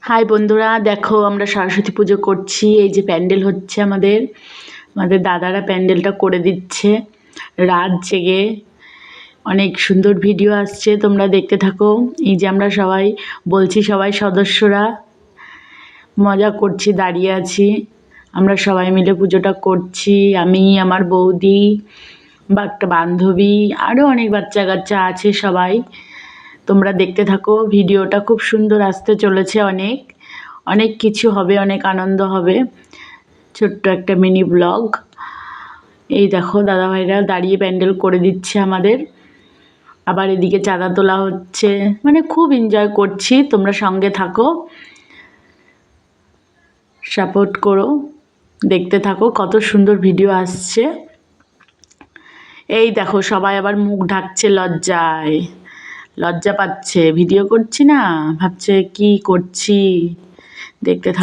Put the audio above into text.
High বন্ধুরা, দেখো আমরা সরস্বতী পুজো করছি। এই যে প্যান্ডেল হচ্ছে, আমাদের দাদারা প্যান্ডেলটা করে দিচ্ছে রাত জেগে। অনেক সুন্দর ভিডিও আসছে, তোমরা দেখতে থাকো। এই যে আমরা সবাই বলছি, সবাই সদস্যরা মজা করছি, দাঁড়িয়ে আছি। আমরা সবাই মিলে পুজোটা করছি, আমি, আমার বৌদি বা একটা বান্ধবী, আরও অনেক বাচ্চা কাচ্চা আছে সবাই। তোমরা দেখতে থাকো, ভিডিওটা খুব সুন্দর আসতে চলেছে। অনেক অনেক কিছু হবে, অনেক আনন্দ হবে। ছোট্ট একটা মিনি ব্লগ। এই দেখো দাদাভাইরা দাঁড়িয়ে প্যান্ডেল করে দিচ্ছে আমাদের। আবার এদিকে চাঁদা তোলা হচ্ছে, মানে খুব এনজয় করছি। তোমরা সঙ্গে থাকো, সাপোর্ট করো, দেখতে থাকো, কত সুন্দর ভিডিও আসছে। এই দেখো সবাই আবার মুখ ঢাকছে লজ্জায়, লজ্জা পাচ্ছে, ভিডিও করছি না, ভাবছে কি করছি। দেখতে থাকো।